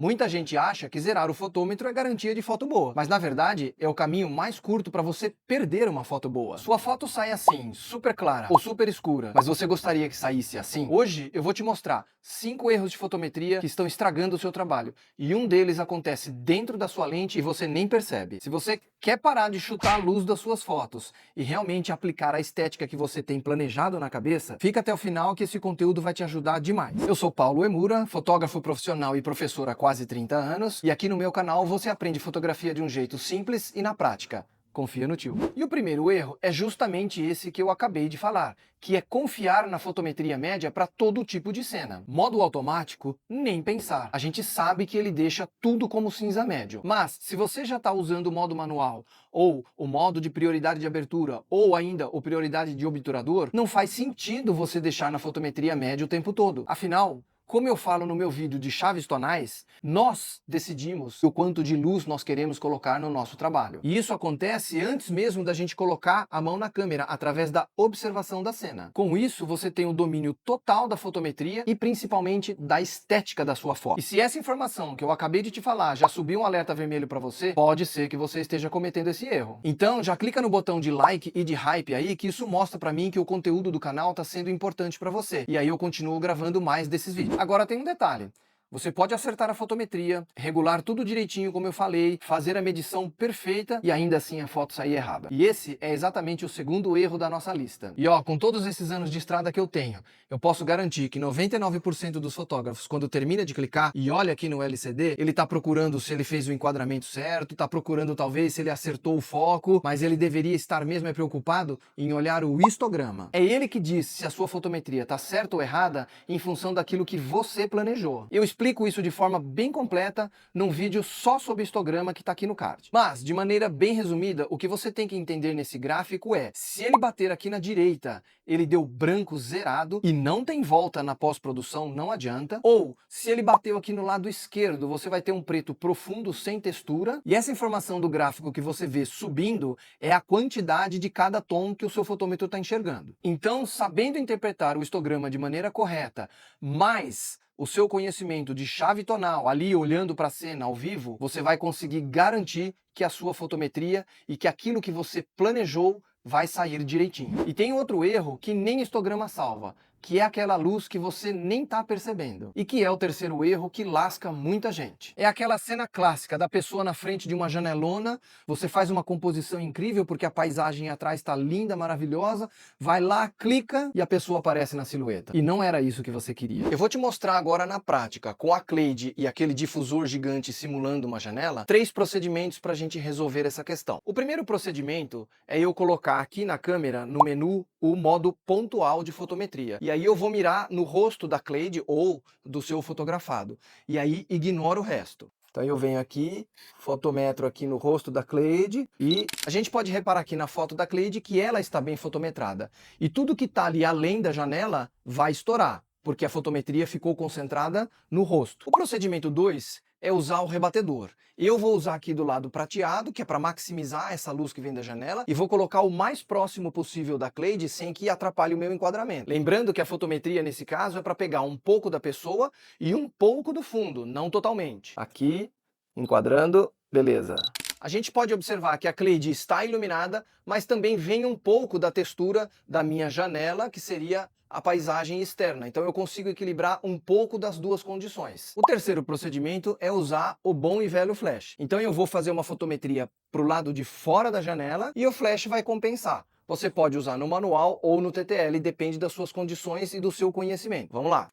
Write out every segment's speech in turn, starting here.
Muita gente acha que zerar o fotômetro é garantia de foto boa, mas na verdade é o caminho mais curto para você perder uma foto boa. Sua foto sai assim, super clara ou super escura, mas você gostaria que saísse assim? Hoje eu vou te mostrar 5 erros de fotometria que estão estragando o seu trabalho, e um deles acontece dentro da sua lente e você nem percebe. Se você quer parar de chutar a luz das suas fotos e realmente aplicar a estética que você tem planejado na cabeça, fica até o final que esse conteúdo vai te ajudar demais. Eu sou Paulo Emura, fotógrafo profissional e professor há quase 30 anos, e aqui no meu canal você aprende fotografia de um jeito simples e na prática. Confia no tio. E o primeiro erro é justamente esse que eu acabei de falar, que é confiar na fotometria média para todo tipo de cena. Modo automático, nem pensar. A gente sabe que ele deixa tudo como cinza médio. Mas, se você já está usando o modo manual, ou o modo de prioridade de abertura, ou ainda o prioridade de obturador, não faz sentido você deixar na fotometria média o tempo todo. Afinal, como eu falo no meu vídeo de chaves tonais, nós decidimos o quanto de luz nós queremos colocar no nosso trabalho. E isso acontece antes mesmo da gente colocar a mão na câmera, através da observação da cena. Com isso, você tem o domínio total da fotometria e principalmente da estética da sua foto. E se essa informação que eu acabei de te falar já subiu um alerta vermelho para você, pode ser que você esteja cometendo esse erro. Então, já clica no botão de like e de hype aí, que isso mostra para mim que o conteúdo do canal está sendo importante para você. E aí eu continuo gravando mais desses vídeos. Agora tem um detalhe. Você pode acertar a fotometria, regular tudo direitinho como eu falei, fazer a medição perfeita e ainda assim a foto sair errada. E esse é exatamente o segundo erro da nossa lista. E ó, com todos esses anos de estrada que eu tenho, eu posso garantir que 99% dos fotógrafos, quando termina de clicar e olha aqui no LCD, ele tá procurando se ele fez o enquadramento certo, tá procurando talvez se ele acertou o foco, mas ele deveria estar mesmo preocupado em olhar o histograma. É ele que diz se a sua fotometria tá certa ou errada em função daquilo que você planejou. Eu explico isso de forma bem completa num vídeo só sobre histograma que está aqui no card. Mas, de maneira bem resumida, o que você tem que entender nesse gráfico é, se ele bater aqui na direita, ele deu branco zerado e não tem volta na pós-produção, não adianta. Ou, se ele bateu aqui no lado esquerdo, você vai ter um preto profundo sem textura. E essa informação do gráfico que você vê subindo é a quantidade de cada tom que o seu fotômetro está enxergando. Então, sabendo interpretar o histograma de maneira correta, mais o seu conhecimento de chave tonal ali olhando para a cena ao vivo, você vai conseguir garantir que a sua fotometria e que aquilo que você planejou vai sair direitinho. E tem outro erro que nem histograma salva, que é aquela luz que você nem tá percebendo. E que é o terceiro erro que lasca muita gente. É aquela cena clássica da pessoa na frente de uma janelona, você faz uma composição incrível porque a paisagem atrás está linda, maravilhosa, vai lá, clica e a pessoa aparece na silhueta. E não era isso que você queria. Eu vou te mostrar agora na prática, com a Kleide e aquele difusor gigante simulando uma janela, 3 procedimentos para a gente resolver essa questão. O primeiro procedimento é eu colocar aqui na câmera, no menu, o modo pontual de fotometria. E aí eu vou mirar no rosto da Kleide ou do seu fotografado. E aí ignoro o resto. Então eu venho aqui, fotometro aqui no rosto da Kleide, e a gente pode reparar aqui na foto da Kleide que ela está bem fotometrada. E tudo que está ali além da janela vai estourar, porque a fotometria ficou concentrada no rosto. O procedimento 2 é usar o rebatedor. Eu vou usar aqui do lado prateado, que é para maximizar essa luz que vem da janela, e vou colocar o mais próximo possível da Kleide sem que atrapalhe o meu enquadramento. Lembrando que a fotometria nesse caso é para pegar um pouco da pessoa e um pouco do fundo, não totalmente. Aqui, enquadrando, beleza. A gente pode observar que a Kleide está iluminada, mas também vem um pouco da textura da minha janela, que seria a paisagem externa. Então eu consigo equilibrar um pouco das duas condições. O terceiro procedimento é usar o bom e velho flash. Então eu vou fazer uma fotometria para o lado de fora da janela e o flash vai compensar. Você pode usar no manual ou no TTL, depende das suas condições e do seu conhecimento. Vamos lá.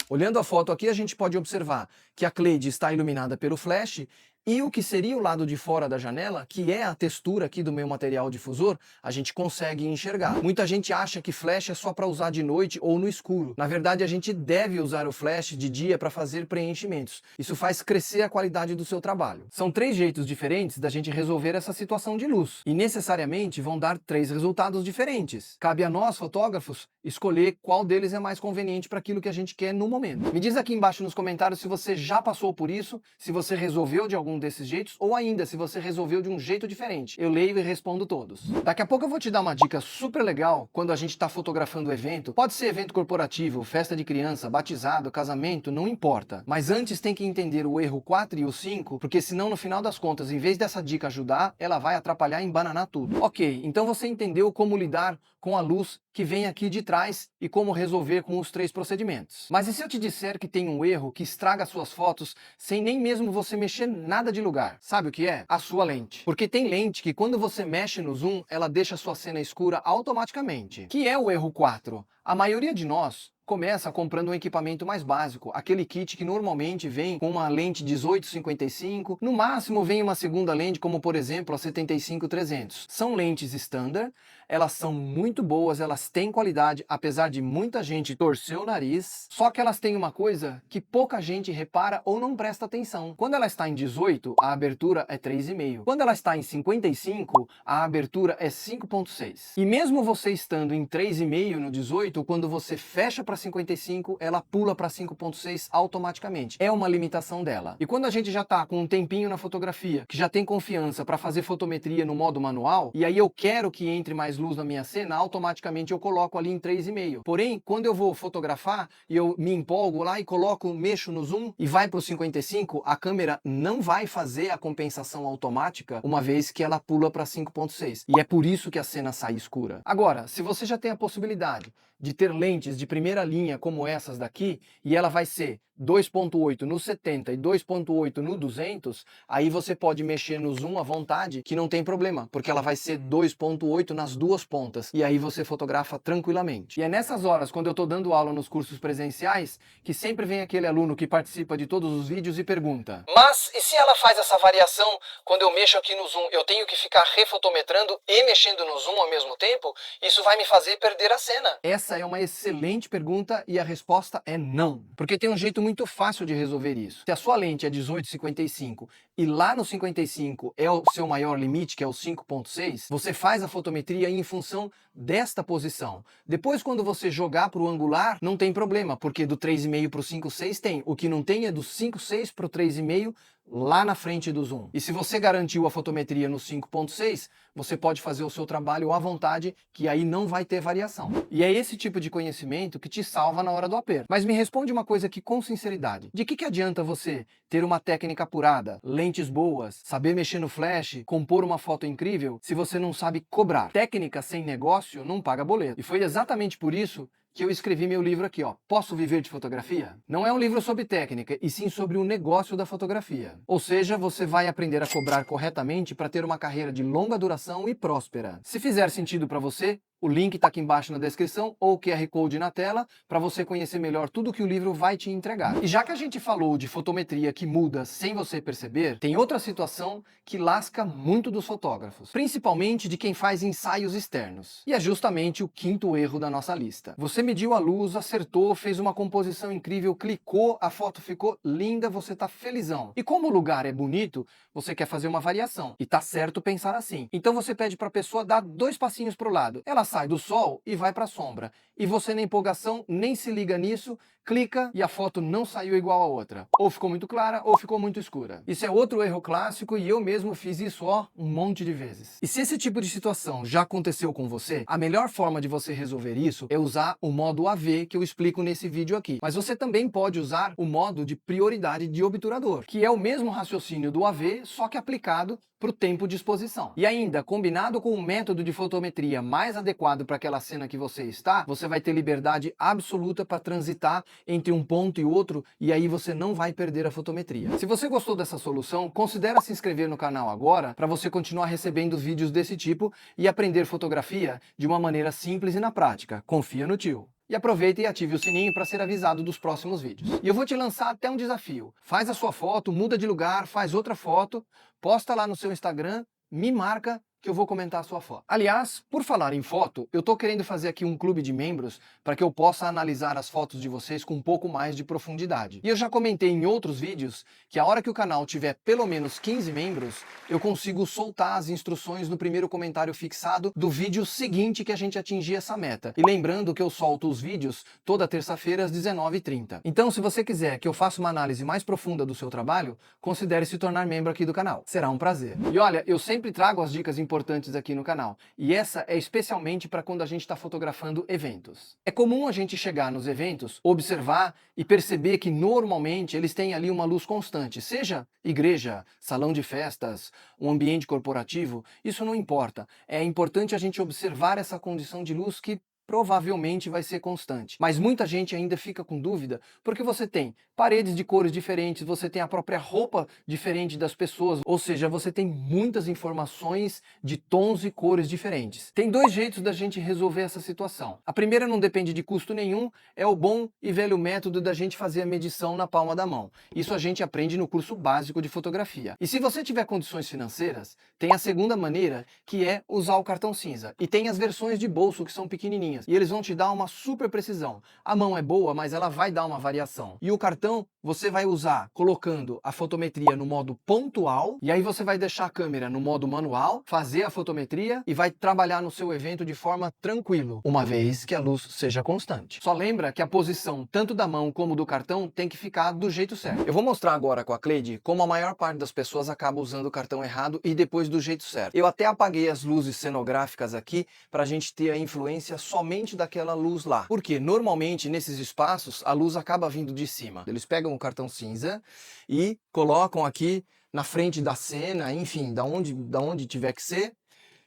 Olhando a foto aqui, a gente pode observar que a Kleide está iluminada pelo flash e o que seria o lado de fora da janela, que é a textura aqui do meu material difusor, a gente consegue enxergar. Muita gente acha que flash é só para usar de noite ou no escuro. Na verdade, a gente deve usar o flash de dia para fazer preenchimentos. Isso faz crescer a qualidade do seu trabalho. São 3 jeitos diferentes da gente resolver essa situação de luz. E necessariamente vão dar 3 resultados diferentes. Cabe a nós, fotógrafos, escolher qual deles é mais conveniente para aquilo que a gente quer no momento. Me diz aqui embaixo nos comentários se você já passou por isso, se você resolveu de algum um desses jeitos, ou ainda se você resolveu de um jeito diferente. Eu leio e respondo todos. Daqui a pouco eu vou te dar uma dica super legal quando a gente está fotografando o evento. Pode ser evento corporativo, festa de criança, batizado, casamento, não importa. Mas antes tem que entender o erro 4 e o 5, porque senão no final das contas, em vez dessa dica ajudar, ela vai atrapalhar e embananar tudo. Ok, então você entendeu como lidar com a luz que vem aqui de trás e como resolver com os 3 procedimentos. Mas e se eu te disser que tem um erro que estraga suas fotos sem nem mesmo você mexer nada de lugar? Sabe o que é? A sua lente. Porque tem lente que quando você mexe no zoom, ela deixa a sua cena escura automaticamente. Que é o erro 4. A maioria de nós começa comprando um equipamento mais básico, aquele kit que normalmente vem com uma lente 18-55, no máximo vem uma segunda lente, como por exemplo a 75-300. São lentes standard, elas são muito boas, elas têm qualidade, apesar de muita gente torcer o nariz, só que elas têm uma coisa que pouca gente repara ou não presta atenção. Quando ela está em 18, a abertura é 3,5. Quando ela está em 55, a abertura é 5,6. E mesmo você estando em 3,5 no 18, quando você fecha para 55, ela pula para 5.6 automaticamente. É uma limitação dela. E quando a gente já está com um tempinho na fotografia, que já tem confiança para fazer fotometria no modo manual, e aí eu quero que entre mais luz na minha cena, automaticamente eu coloco ali em 3,5. Porém, quando eu vou fotografar e eu me empolgo lá e coloco, mexo no zoom e vai para o 55, a câmera não vai fazer a compensação automática, uma vez que ela pula para 5.6. E é por isso que a cena sai escura. Agora, se você já tem a possibilidade de ter lentes de primeira linha como essas daqui, e ela vai ser 2.8 no 70 e 2.8 no 200, aí você pode mexer no zoom à vontade, que não tem problema, porque ela vai ser 2.8 nas duas pontas, e aí você fotografa tranquilamente. E é nessas horas, quando eu estou dando aula nos cursos presenciais, que sempre vem aquele aluno que participa de todos os vídeos e pergunta: mas e se ela faz essa variação quando eu mexo aqui no zoom, eu tenho que ficar refotometrando e mexendo no zoom ao mesmo tempo? Isso vai me fazer perder a cena. Essa é uma excelente pergunta e a resposta é não, porque tem um jeito muito fácil de resolver isso. Se a sua lente é 18-55 e lá no 55 é o seu maior limite, que é o 5.6, você faz a fotometria em função desta posição. Depois, quando você jogar para o angular, não tem problema, porque do 3,5 para o 5.6 tem. O que não tem é do 5.6 para o 3,5 lá na frente do zoom. E se você garantiu a fotometria no 5.6, você pode fazer o seu trabalho à vontade, que aí não vai ter variação. E é esse tipo de conhecimento que te salva na hora do aperto. Mas me responde uma coisa aqui com sinceridade. De que adianta você ter uma técnica apurada, lentes boas, saber mexer no flash, compor uma foto incrível, se você não sabe cobrar? Técnica sem negócio não paga boleto. E foi exatamente por isso que eu escrevi meu livro aqui, ó, Posso Viver de Fotografia? Não é um livro sobre técnica, e sim sobre o negócio da fotografia. Ou seja, você vai aprender a cobrar corretamente para ter uma carreira de longa duração e próspera. Se fizer sentido para você, o link está aqui embaixo na descrição ou o QR Code na tela para você conhecer melhor tudo que o livro vai te entregar. E já que a gente falou de fotometria que muda sem você perceber, tem outra situação que lasca muito dos fotógrafos, principalmente de quem faz ensaios externos. E é justamente o quinto erro da nossa lista. Você mediu a luz, acertou, fez uma composição incrível, clicou, a foto ficou linda, você está felizão. E como o lugar é bonito, você quer fazer uma variação. E tá certo pensar assim. Então você pede para a pessoa dar 2 passinhos para o lado. Ela sai do sol e vai para a sombra. E você na empolgação nem se liga nisso, clica e a foto não saiu igual a outra. Ou ficou muito clara ou ficou muito escura. Isso é outro erro clássico e eu mesmo fiz isso, ó, um monte de vezes. E se esse tipo de situação já aconteceu com você, a melhor forma de você resolver isso é usar o modo AV que eu explico nesse vídeo aqui. Mas você também pode usar o modo de prioridade de obturador, que é o mesmo raciocínio do AV, só que aplicado para o tempo de exposição. E ainda, combinado com um método de fotometria mais adequado para aquela cena que você está, você vai ter liberdade absoluta para transitar entre um ponto e outro, e aí você não vai perder a fotometria. Se você gostou dessa solução, considere se inscrever no canal agora para você continuar recebendo vídeos desse tipo e aprender fotografia de uma maneira simples e na prática. Confia no tio. E aproveita e ative o sininho para ser avisado dos próximos vídeos. E eu vou te lançar até um desafio. Faz a sua foto, muda de lugar, faz outra foto, posta lá no seu Instagram, me marca que eu vou comentar a sua foto. Aliás, por falar em foto, eu tô querendo fazer aqui um clube de membros para que eu possa analisar as fotos de vocês com um pouco mais de profundidade. E eu já comentei em outros vídeos que a hora que o canal tiver pelo menos 15 membros, eu consigo soltar as instruções no primeiro comentário fixado do vídeo seguinte que a gente atingir essa meta. E lembrando que eu solto os vídeos toda terça-feira às 19h30. Então, se você quiser que eu faça uma análise mais profunda do seu trabalho, considere se tornar membro aqui do canal. Será um prazer. E olha, eu sempre trago as dicas importantes aqui no canal. E essa é especialmente para quando a gente está fotografando eventos. É comum a gente chegar nos eventos, observar e perceber que normalmente eles têm ali uma luz constante. Seja igreja, salão de festas, um ambiente corporativo, isso não importa. É importante a gente observar essa condição de luz que provavelmente vai ser constante. Mas muita gente ainda fica com dúvida porque você tem paredes de cores diferentes, você tem a própria roupa diferente das pessoas, ou seja, você tem muitas informações de tons e cores diferentes. Tem dois jeitos da gente resolver essa situação. A primeira não depende de custo nenhum, é o bom e velho método da gente fazer a medição na palma da mão. Isso a gente aprende no curso básico de fotografia. E se você tiver condições financeiras, tem a segunda maneira, que é usar o cartão cinza. E tem as versões de bolso que são pequenininhas. E eles vão te dar uma super precisão. A mão é boa, mas ela vai dar uma variação. E o cartão você vai usar colocando a fotometria no modo pontual, e aí você vai deixar a câmera no modo manual, fazer a fotometria e vai trabalhar no seu evento de forma tranquila, uma vez que a luz seja constante. Só lembra que a posição tanto da mão como do cartão tem que ficar do jeito certo. Eu vou mostrar agora com a Cleide como a maior parte das pessoas acaba usando o cartão errado e depois do jeito certo. Eu até apaguei as luzes cenográficas aqui para a gente ter a influência somente daquela luz lá. Porque normalmente nesses espaços a luz acaba vindo de cima. Eles pegam o cartão cinza e colocam aqui na frente da cena, enfim, da onde tiver que ser,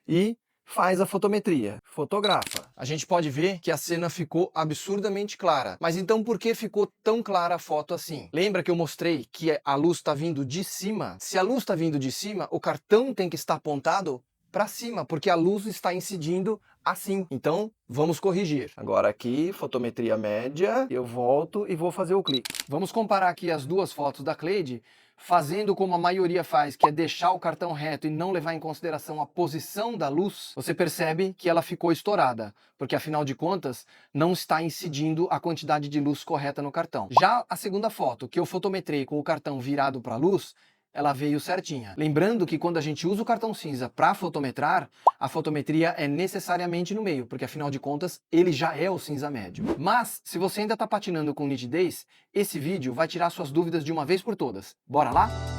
e faz a fotometria, fotografa. A gente pode ver que a cena ficou absurdamente clara. Mas então por que ficou tão clara a foto assim? Lembra que eu mostrei que a luz está vindo de cima? Se a luz está vindo de cima, o cartão tem que estar apontado para cima, porque a luz está incidindo assim. Então, vamos corrigir. Agora aqui, fotometria média, eu volto e vou fazer o clique. Vamos comparar aqui as duas fotos da Cleide, fazendo como a maioria faz, que é deixar o cartão reto e não levar em consideração a posição da luz. Você percebe que ela ficou estourada, porque afinal de contas, não está incidindo a quantidade de luz correta no cartão. Já a segunda foto, que eu fotometrei com o cartão virado para a luz, ela veio certinha. Lembrando que quando a gente usa o cartão cinza para fotometrar, a fotometria é necessariamente no meio, porque afinal de contas, ele já é o cinza médio. Mas, se você ainda está patinando com nitidez, esse vídeo vai tirar suas dúvidas de uma vez por todas. Bora lá?